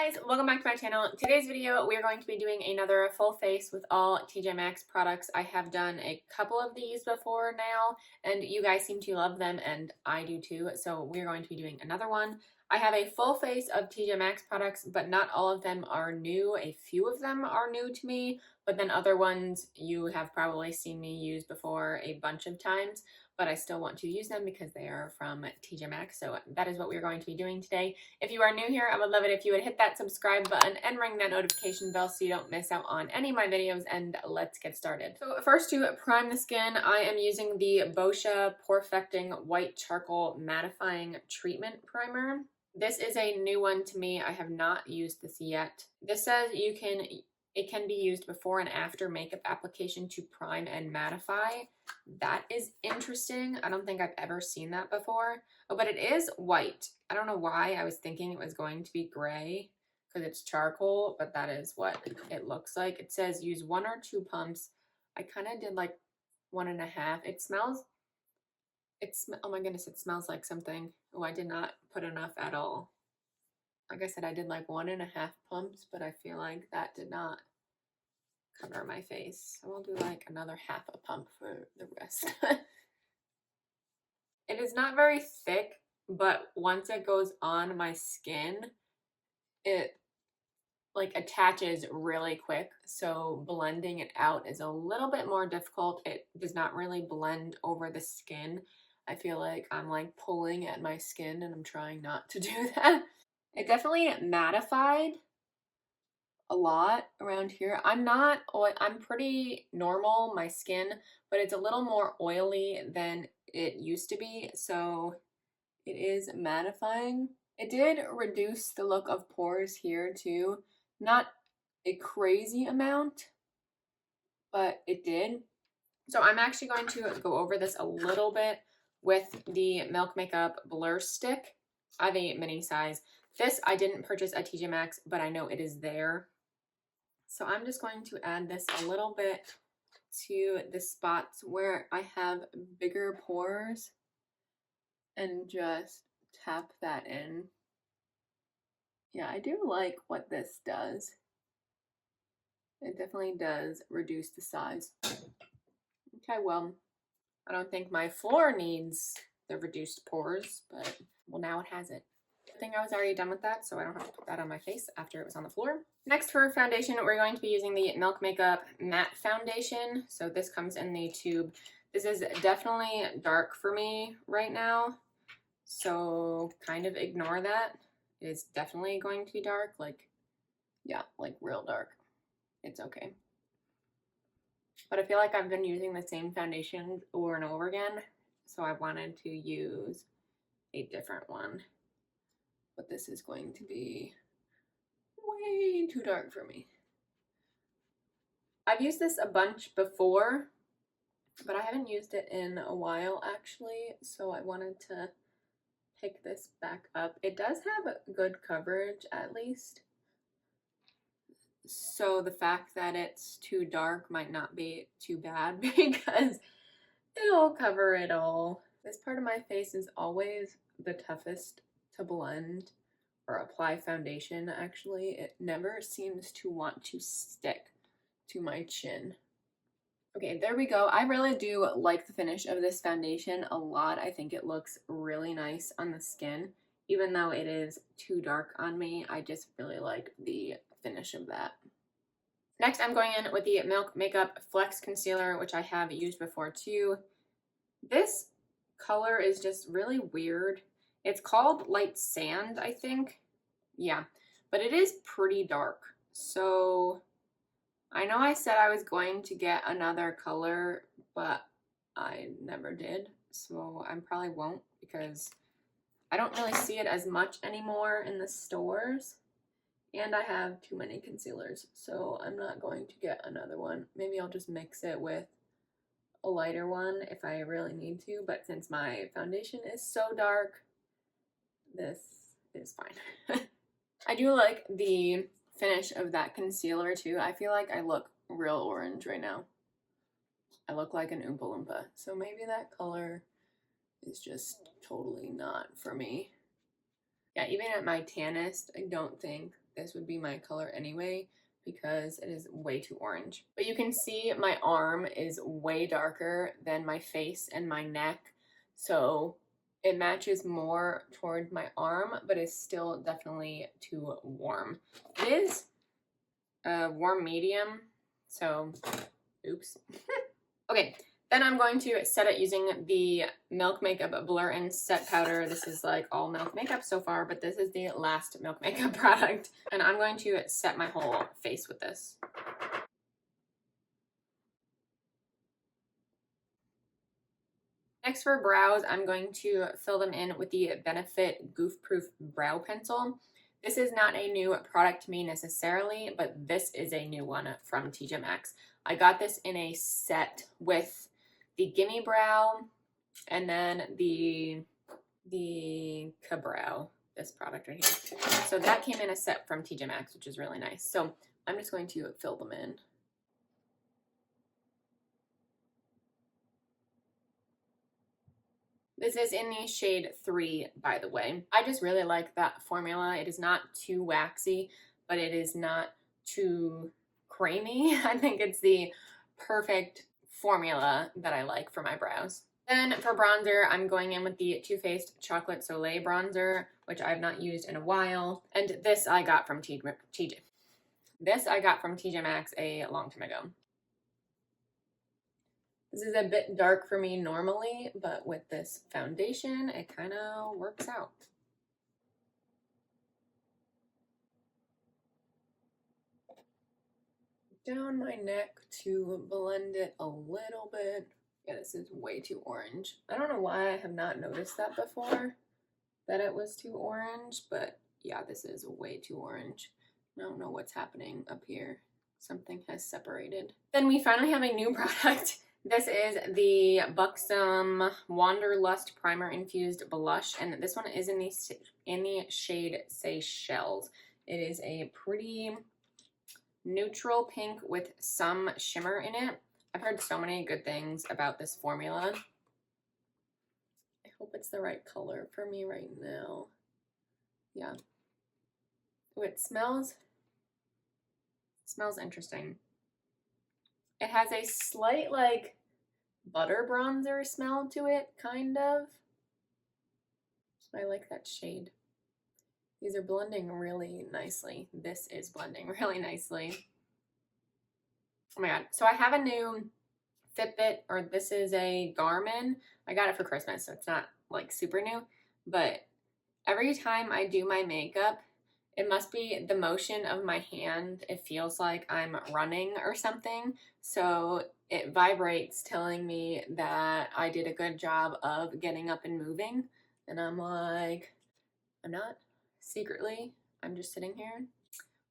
Guys, welcome back to my channel. Today's video we are going to be doing another full face with all TJ Maxx products. I have done a couple of these before now and you guys seem to love them and I do too, so we're going to be doing another one. I have a full face of TJ Maxx products, but not all of them are new. A few of them are new to me, but then other ones you have probably seen me use before a bunch of times, but I still want to use them because they are from TJ Maxx. So that is what we're going to be doing today. If you are new here, I would love it if you would hit that subscribe button and ring that notification bell so you don't miss out on any of my videos, and let's get started. So first, to prime the skin, I am using the Boscia Perfecting White Charcoal Mattifying Treatment Primer. This is a new one to me. I have not used this yet. This says it can be used before and after makeup application to prime and mattify. That is interesting. I don't think I've ever seen that before. Oh, but it is white. I don't know why I was thinking it was going to be gray because it's charcoal, but that is what it looks like. It says use 1 or 2 pumps. I kind of did like 1.5. It smells, oh my goodness, it smells like something. Oh, I did not put enough at all. Like I said, I did like 1.5 pumps, but I feel like that did not cover my face. So I'll do like another half a pump for the rest. It is not very thick, but once it goes on my skin, it like attaches really quick. So blending it out is a little bit more difficult. It does not really blend over the skin. I feel like I'm like pulling at my skin and I'm trying not to do that. It definitely mattified a lot around here. I'm pretty normal, my skin, but it's a little more oily than it used to be, so it is mattifying. It did reduce the look of pores here too. Not a crazy amount, but it did. So I'm actually going to go over this a little bit with the Milk Makeup Blur Stick. I have a mini size. This I didn't purchase at TJ Maxx, but I know it is there. So I'm just going to add this a little bit to the spots where I have bigger pores and just tap that in. Yeah, I do like what this does. It definitely does reduce the size. Okay, well, I don't think my floor needs the reduced pores, but well, now it has it. I think I was already done with that, so I don't have to put that on my face after it was on the floor. Next, for foundation, we're going to be using the Milk Makeup Matte Foundation. So this comes in the tube. This is definitely dark for me right now, so kind of ignore that. It is definitely going to be dark, like, yeah, like real dark. It's okay. But I feel like I've been using the same foundation over and over again, so I wanted to use a different one. But this is going to be way too dark for me. I've used this a bunch before, but I haven't used it in a while actually, so I wanted to pick this back up. It does have good coverage at least, so the fact that it's too dark might not be too bad because it'll cover it all. This part of my face is always the toughest to blend or apply foundation. Actually, it never seems to want to stick to my chin. Okay, there we go. I really do like the finish of this foundation a lot. I think it looks really nice on the skin. Even though it is too dark on me, I just really like the finish of that. Next, I'm going in with the Milk Makeup Flex Concealer, which I have used before too. This color is just really weird. It's called Light Sand, I think. Yeah, but it is pretty dark. So I know I said I was going to get another color, but I never did. So I probably won't because I don't really see it as much anymore in the stores. And I have too many concealers, so I'm not going to get another one. Maybe I'll just mix it with a lighter one if I really need to, but since my foundation is so dark, this is fine. I do like the finish of that concealer too. I feel like I look real orange right now. I look like an Oompa Loompa, so maybe that color is just totally not for me. Yeah, even at my tannest, I don't think this would be my color anyway because it is way too orange. But you can see my arm is way darker than my face and my neck, so it matches more toward my arm, but it's still definitely too warm. It is a warm medium, so oops. Okay, then I'm going to set it using the Milk Makeup Blur and Set Powder. This is like all Milk Makeup so far, but this is the last Milk Makeup product. And I'm going to set my whole face with this. Next for brows, I'm going to fill them in with the Benefit Goof Proof Brow Pencil. This is not a new product to me necessarily, but this is a new one from TJ Maxx. I got this in a set with the Gimme Brow and then the Ka-Brow, this product right here. So that came in a set from TJ Maxx, which is really nice. So I'm just going to fill them in. This is in the shade 3, by the way. I just really like that formula. It is not too waxy, but it is not too creamy. I think it's the perfect formula that I like for my brows. Then for bronzer, I'm going in with the Too Faced Chocolate Soleil bronzer, which I've not used in a while. And this I got from TJ Maxx a long time ago. This is a bit dark for me normally, but with this foundation, it kind of works out. Down my neck to blend it a little bit. Yeah, this is way too orange. I don't know why I have not noticed that before, that it was too orange, but yeah, this is way too orange. I don't know what's happening up here. Something has separated. Then we finally have a new product. This is the Buxom Wanderlust Primer Infused Blush, and this one is in the shade Seychelles. It is a pretty neutral pink with some shimmer in it. I've heard so many good things about this formula. I hope it's the right color for me right now. Yeah. Ooh, it smells interesting. It has a slight like butter bronzer smell to it, kind of. I like that shade. These are blending really nicely. This is blending really nicely. Oh my god. So I have a new Fitbit, or this is a Garmin. I got it for Christmas, so it's not like super new, but every time I do my makeup, it must be the motion of my hand. It feels like I'm running or something. So it vibrates telling me that I did a good job of getting up and moving. And I'm like, I'm not. Secretly, I'm just sitting here.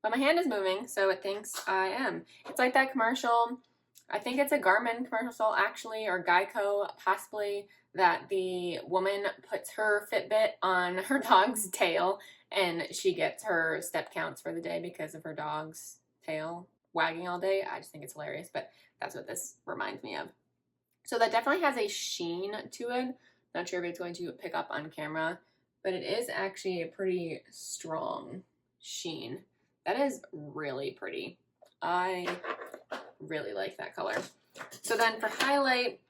But my hand is moving, so it thinks I am. It's like that commercial. I think it's a Garmin commercial actually, or Geico possibly, that the woman puts her Fitbit on her dog's tail and she gets her step counts for the day because of her dog's tail wagging all day. I just think it's hilarious, but that's what this reminds me of. So that definitely has a sheen to it. Not sure if it's going to pick up on camera, but it is actually a pretty strong sheen. That is really pretty. I really like that color. So then for highlight,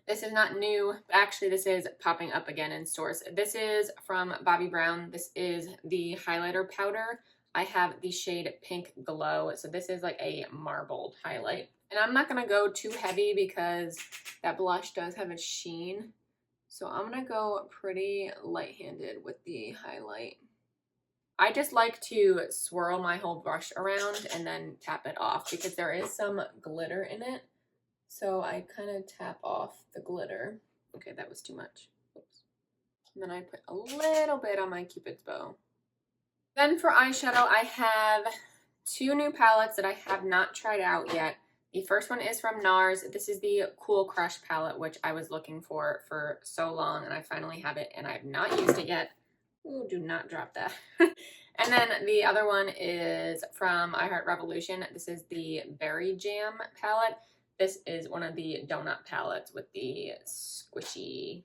this is not new. Actually, this is popping up again in stores. This is from Bobbi Brown. This is the highlighter powder. I have the shade Pink Glow. So this is like a marbled highlight. And I'm not going to go too heavy because that blush does have a sheen. So I'm going to go pretty light-handed with the highlight. I just like to swirl my whole brush around and then tap it off because there is some glitter in it. So I kind of tap off the glitter. Okay, that was too much. Oops. And then I put a little bit on my Cupid's bow. Then for eyeshadow, I have two new palettes that I have not tried out yet. The first one is from Nars. This is the Cool Crush palette, which I was looking for so long, and I finally have it, and I have not used it yet. Ooh, do not drop that. And then the other one is from I Heart Revolution. This is the Berry Jam palette. This is one of the donut palettes with the squishy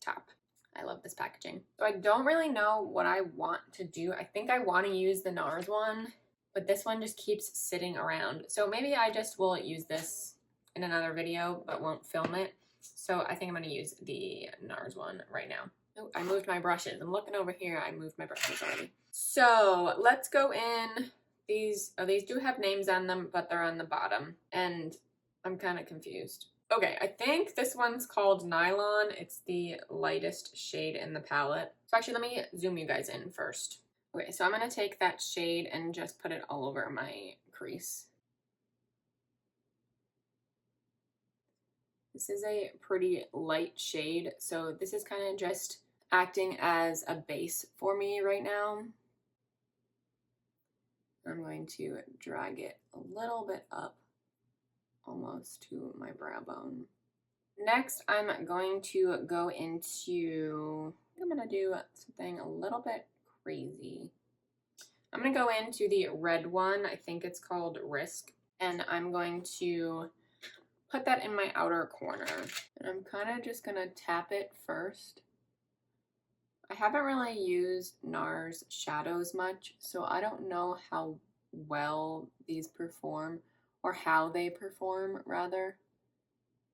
top. I love this packaging. So I don't really know what I want to do. I think I want to use the Nars one, but this one just keeps sitting around. So maybe I just will use this in another video, but won't film it. So I think I'm going to use the Nars one right now. Oh, I moved my brushes. I'm looking over here. I moved my brushes already. So let's go in. These do have names on them, but they're on the bottom. And I'm kind of confused. Okay, I think this one's called Nylon. It's the lightest shade in the palette. So actually, let me zoom you guys in first. Okay, so I'm going to take that shade and just put it all over my crease. This is a pretty light shade, so this is kind of just acting as a base for me right now. I'm going to drag it a little bit up, almost to my brow bone. Next, I'm going to go into, I'm going to do something a little bit crazy. I'm going to go into the red one. I think it's called Risk. And I'm going to put that in my outer corner. And I'm kind of just going to tap it first. I haven't really used Nars shadows much, so I don't know how well these perform, or how they perform, rather.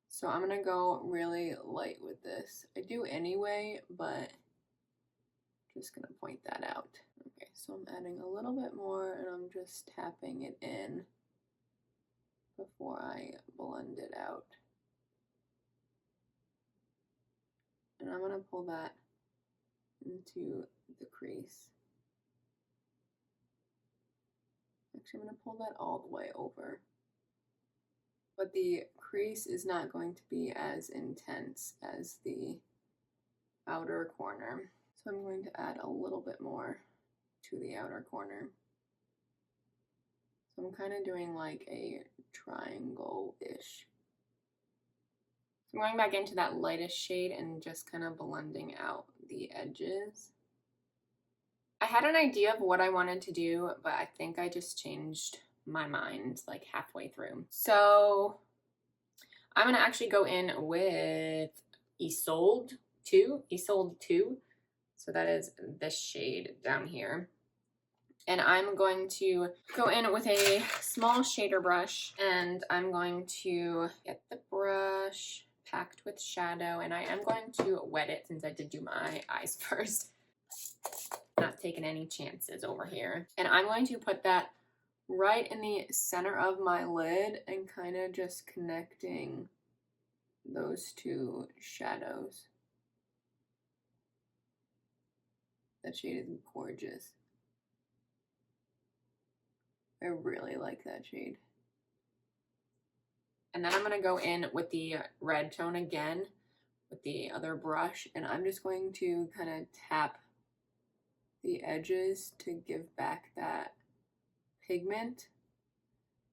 So I'm going to go really light with this. I do anyway, but just going to point that out. Okay, so I'm adding a little bit more, and I'm just tapping it in before I blend it out. And I'm going to pull that into the crease. Actually, I'm going to pull that all the way over. But the crease is not going to be as intense as the outer corner. So I'm going to add a little bit more to the outer corner. So I'm kind of doing like a triangle-ish. So I'm going back into that lightest shade and just kind of blending out the edges. I had an idea of what I wanted to do, but I think I just changed my mind like halfway through. So I'm going to actually go in with Isolde 2. So that is this shade down here. And I'm going to go in with a small shader brush, and I'm going to get the brush packed with shadow, and I am going to wet it since I did do my eyes first. Not taking any chances over here. And I'm going to put that right in the center of my lid and kind of just connecting those two shadows. That shade is gorgeous. I really like that shade. And then I'm going to go in with the red tone again with the other brush, and I'm just going to kind of tap the edges to give back that pigment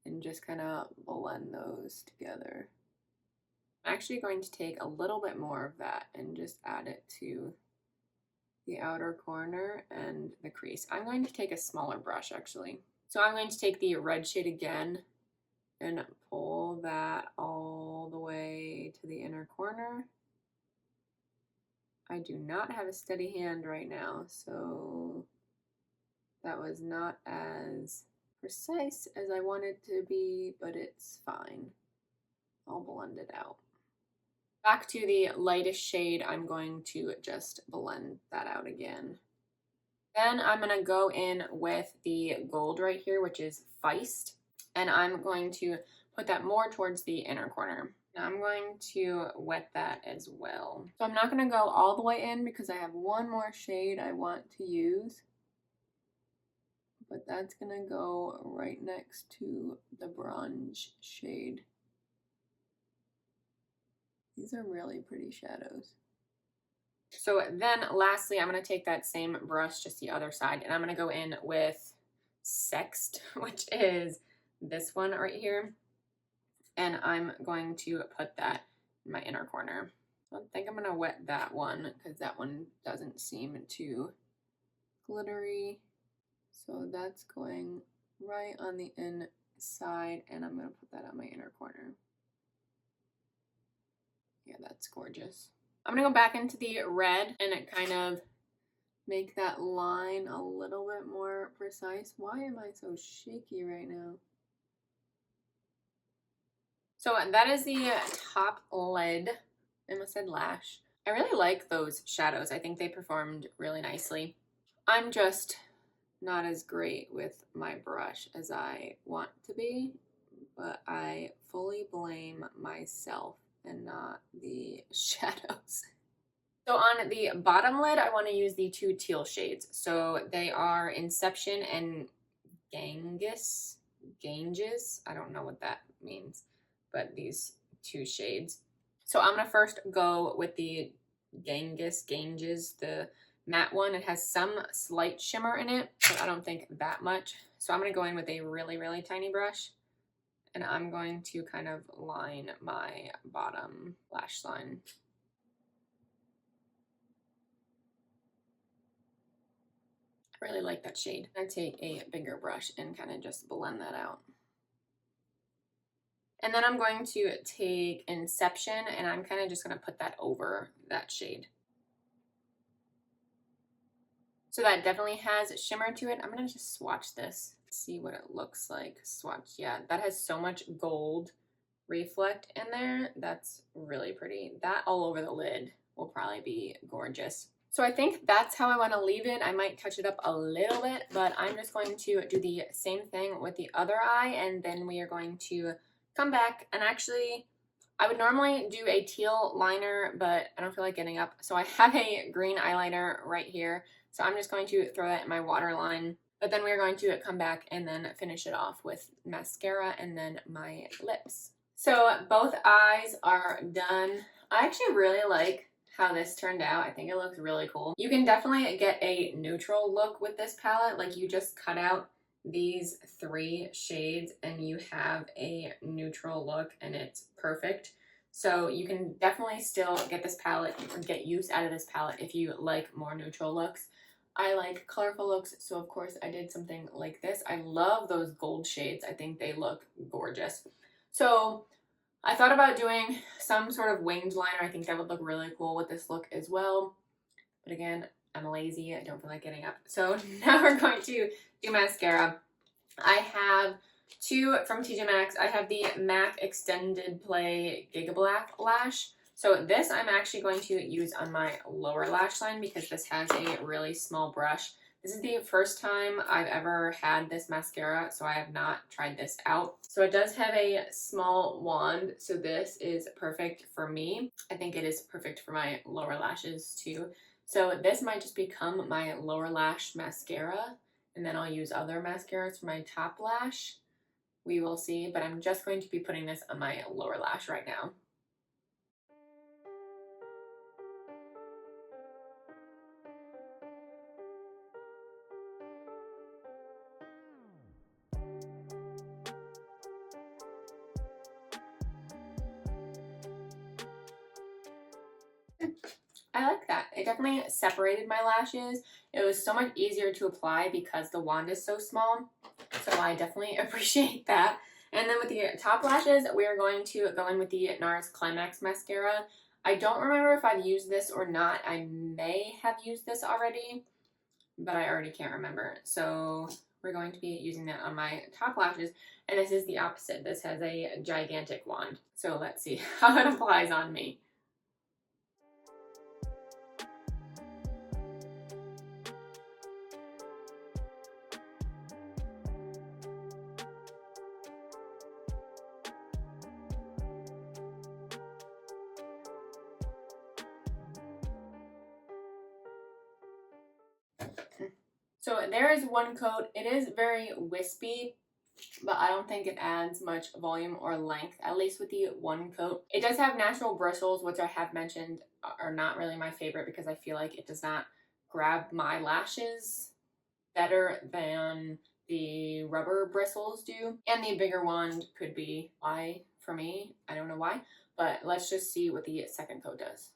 and just kind of blend those together. I'm actually going to take a little bit more of that and just add it to the outer corner and the crease. I'm going to take a smaller brush actually. So I'm going to take the red shade again and pull that all the way to the inner corner. I do not have a steady hand right now, so that was not as precise as I wanted to be, but it's fine. I'll blend it out. Back to the lightest shade, I'm going to just blend that out again. Then I'm going to go in with the gold right here, which is Feist, and I'm going to put that more towards the inner corner. Now I'm going to wet that as well. So I'm not going to go all the way in because I have one more shade I want to use, but that's going to go right next to the bronze shade. These are really pretty shadows. So then lastly, I'm going to take that same brush, just the other side, and I'm going to go in with Sext, which is this one right here. And I'm going to put that in my inner corner. I think I'm going to wet that one because that one doesn't seem too glittery. So that's going right on the inside, and I'm going to put that on my inner corner. Yeah, that's gorgeous. I'm gonna go back into the red and it kind of make that line a little bit more precise. Why am I so shaky right now? So that is the top lid. I almost said lash. I really like those shadows. I think they performed really nicely. I'm just not as great with my brush as I want to be, but I fully blame myself and not the shadows. So on the bottom lid, I want to use the two teal shades. So they are Inception and Ganges. I don't know what that means, but these two shades. So I'm gonna first go with the Ganges, the matte one. It has some slight shimmer in it, but I don't think that much. So I'm gonna go in with a really, really tiny brush, and I'm going to kind of line my bottom lash line. I really like that shade. I take a bigger brush and kind of just blend that out. And then I'm going to take Inception and I'm kind of just going to put that over that shade. So that definitely has shimmer to it. I'm going to just swatch this, see what it looks like. Swatch, yeah, that has so much gold reflect in there. That's really pretty. That all over the lid will probably be gorgeous. So I think that's how I want to leave it. I might touch it up a little bit, but I'm just going to do the same thing with the other eye, and then we are going to come back. And actually, I would normally do a teal liner, but I don't feel like getting up. So I have a green eyeliner right here. So I'm just going to throw that in my waterline. But then we're going to come back and then finish it off with mascara and then my lips. So both eyes are done. I actually really like how this turned out. I think it looks really cool. You can definitely get a neutral look with this palette. Like you just cut out these three shades and you have a neutral look and it's perfect. So you can definitely still get this palette or get use out of this palette if you like more neutral looks. I like colorful looks, so of course I did something like this. I love those gold shades. I think they look gorgeous. So I thought about doing some sort of winged liner. I think that would look really cool with this look as well. But again, I'm lazy. I don't feel like getting up. So now we're going to do mascara. I have two from TJ Maxx. I have the MAC Extended Play Gigablack Lash. So this I'm actually going to use on my lower lash line because this has a really small brush. This is the first time I've ever had this mascara, so I have not tried this out. So it does have a small wand, so this is perfect for me. I think it is perfect for my lower lashes too. So this might just become my lower lash mascara, and then I'll use other mascaras for my top lash. We will see, but I'm just going to be putting this on my lower lash right now. I like that. It definitely separated my lashes. It was so much easier to apply because the wand is so small. So I definitely appreciate that. And then with the top lashes, we are going to go in with the Nars Climax mascara. I don't remember if I've used this or not. I may have used this already, but I already can't remember. So we're going to be using that on my top lashes. And this is the opposite. This has a gigantic wand. So let's see how it applies on me. So there is one coat. It is very wispy, but I don't think it adds much volume or length, at least with the one coat. It does have natural bristles, which I have mentioned are not really my favorite because I feel like it does not grab my lashes better than the rubber bristles do. And the bigger wand could be why for me. I don't know why, but let's just see what the second coat does.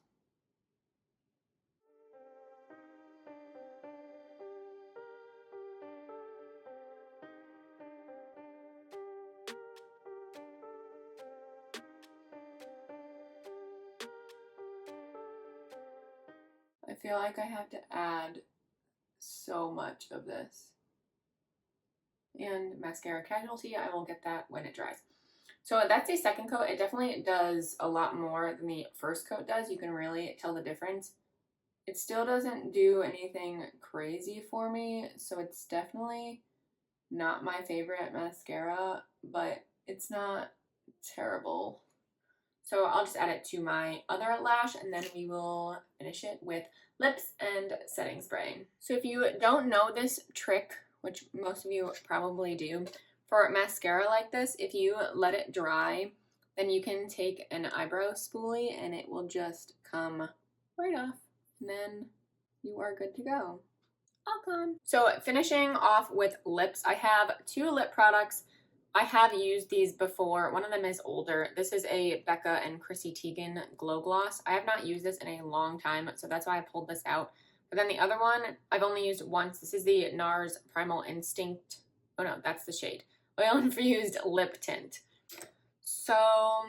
feel like I have to add so much of this. And mascara casualty, I will get that when it dries. So that's the second coat. It definitely does a lot more than the first coat does. You can really tell the difference. It still doesn't do anything crazy for me, so it's definitely not my favorite mascara, but it's not terrible. So I'll just add it to my other lash, and then we will finish it with lips and setting spray. So if you don't know this trick, which most of you probably do, for mascara like this, if you let it dry, then you can take an eyebrow spoolie and it will just come right off, and then you are good to go. All gone. So finishing off with lips, I have two lip products. I have used these before. One of them is older. This is a Becca and Chrissy Teigen Glow Gloss. I have not used this in a long time, so that's why I pulled this out. But then the other one, I've only used once. This is the Nars Primal Instinct. Oh no, that's the shade. Oil Infused Lip Tint. So, I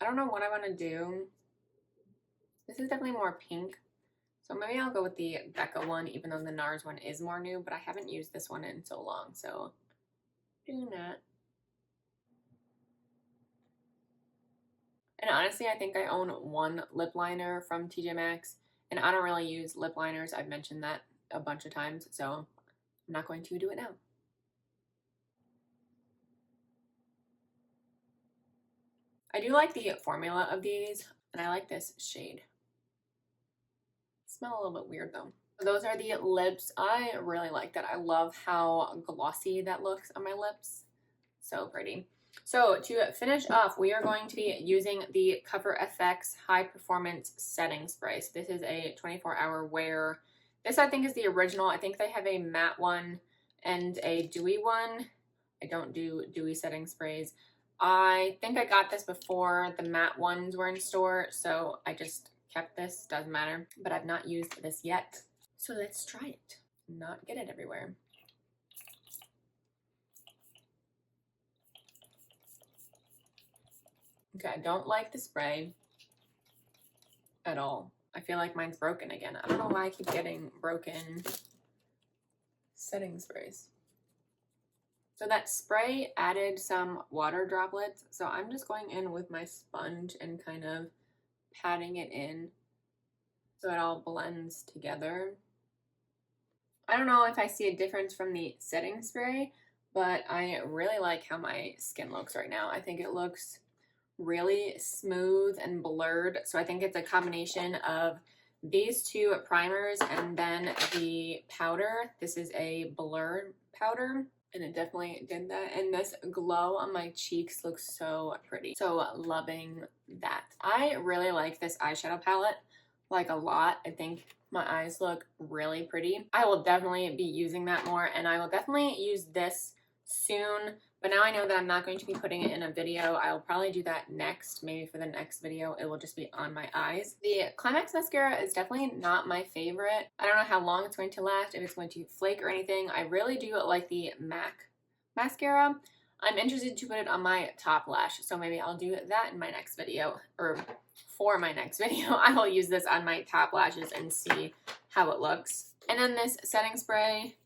don't know what I want to do. This is definitely more pink. So maybe I'll go with the Becca one, even though the Nars one is more new, but I haven't used this one in so long, so doing that. And honestly, I think I own one lip liner from TJ Maxx, and I don't really use lip liners. I've mentioned that a bunch of times, so I'm not going to do it now. I do like the formula of these, and I like this shade. Smell a little bit weird though. Those are the lips. I really like that. I love how glossy that looks on my lips. So pretty. So to finish off, we are going to be using the Cover FX High Performance Setting Spray. So this is a 24-hour wear. This I think is the original. I think they have a matte one and a dewy one. I don't do dewy setting sprays. I think I got this before the matte ones were in store, so I just kept this. Doesn't matter, but I've not used this yet. So let's try it. Not get it everywhere. Okay, I don't like the spray at all. I feel like mine's broken again. I don't know why I keep getting broken setting sprays. So that spray added some water droplets, so I'm just going in with my sponge and kind of patting it in so it all blends together. I don't know if I see a difference from the setting spray, but I really like how my skin looks right now. I think it looks really smooth and blurred, so I think it's a combination of these two primers and then the powder. This is a blur powder, and it definitely did that. And this glow on my cheeks looks so pretty. So loving that. I really like this eyeshadow palette, like a lot. I think my eyes look really pretty. I will definitely be using that more, and I will definitely use this soon. But now I know that I'm not going to be putting it in a video. I will probably do that next. Maybe for the next video, it will just be on my eyes. The Climax mascara is definitely not my favorite. I don't know how long it's going to last, if it's going to flake or anything. I really do like the MAC mascara. I'm interested to put it on my top lash, so maybe I'll do that in my next video, or for my next video. I will use this on my top lashes and see how it looks. And then this setting spray,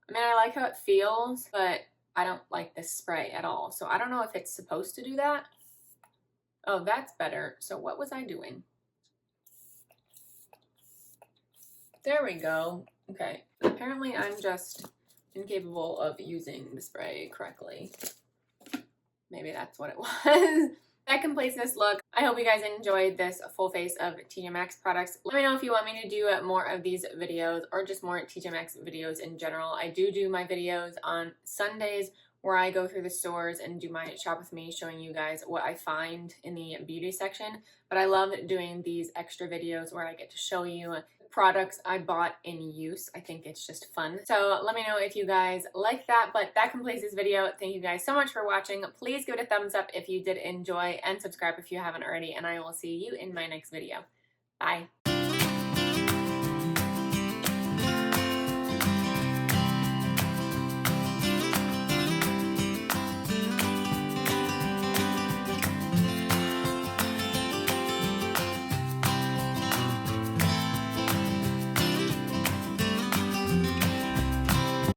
I mean, I like how it feels, but I don't like this spray at all. So I don't know if it's supposed to do that. Oh, that's better. So what was I doing? There we go. Okay. Apparently I'm just incapable of using the spray correctly. Maybe that's what it was. That completes this look. I hope you guys enjoyed this full face of TJ Maxx products. Let me know if you want me to do more of these videos or just more TJ Maxx videos in general. I do my videos on Sundays where I go through the stores and do my shop with me, showing you guys what I find in the beauty section. But I love doing these extra videos where I get to show you products I bought in use. I think it's just fun. So let me know if you guys like that. But that completes this video. Thank you guys so much for watching. Please give it a thumbs up if you did enjoy, and subscribe if you haven't already, and I will see you in my next video. Bye.